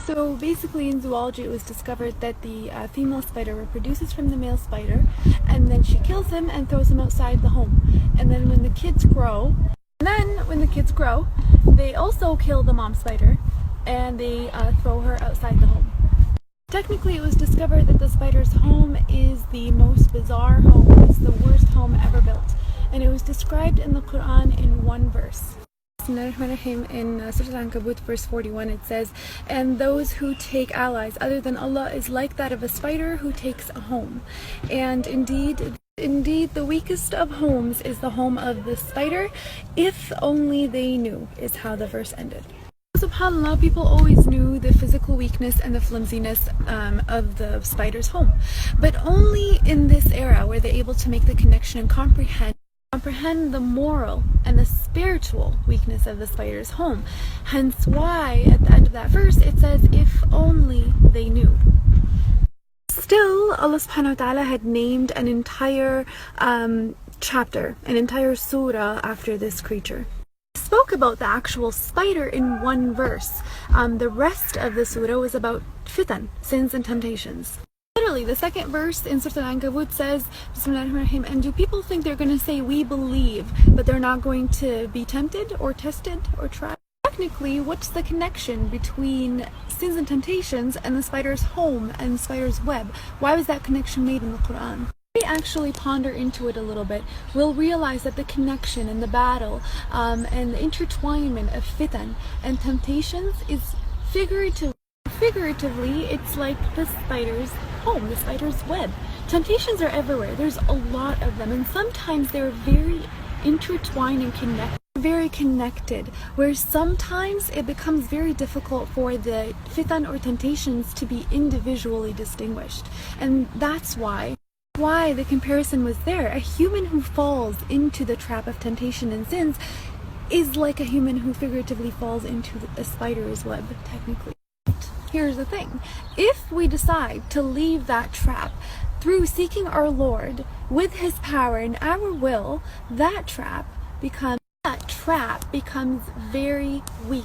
So basically in zoology it was discovered that the female spider reproduces from the male spider, and then she kills him and throws him outside the home. And then when the kids grow, they also kill the mom spider and they throw her outside the home. Technically it was discovered that the spider's home is the most bizarre home. It's the worst home ever built. And it was described in the Qur'an in one verse. In Surah Al-Ankabut verse 41 it says, "And those who take allies other than Allah is like that of a spider who takes a home. And indeed the weakest of homes is the home of the spider, if only they knew," is how the verse ended. SubhanAllah, people always knew the physical weakness and the flimsiness of the spider's home, but only in this era were they able to make the connection and comprehend the moral and the spiritual weakness of the spider's home. Hence why at the end of that verse it says, "If only they knew." Still, Allah subhanahu wa ta'ala had named an entire chapter, an entire surah after this creature. Spoke about the actual spider in one verse. The rest of the surah was about fitan, sins and temptations. Literally, the second verse in Surah Al-Ankabut says, Bismillahirrahmanirrahim, "And do people think they're going to say we believe, but they're not going to be tempted or tested or tried?" Technically, what's the connection between sins and temptations and the spider's home and the spider's web? Why was that connection made in the Quran? If we actually ponder into it a little bit, we'll realize that the connection and the battle and the intertwinement of fitan and temptations is figuratively, it's like the spider's home, the spider's web. Temptations are everywhere. There's a lot of them, and sometimes they're very intertwined and connected, where sometimes it becomes very difficult for the fitan or temptations to be individually distinguished. And that's why the comparison was there. A human who falls into the trap of temptation and sins is like a human who figuratively falls into a spider's web, technically. Here's the thing. If we decide to leave that trap through seeking our Lord with His power and our will, that trap becomes very weak.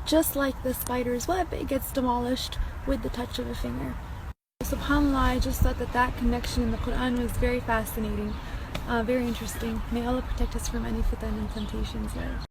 Just like the spider's web, it gets demolished with the touch of a finger. SubhanAllah, I just thought that connection in the Quran was very fascinating, very interesting. May Allah protect us from any fitan and temptations.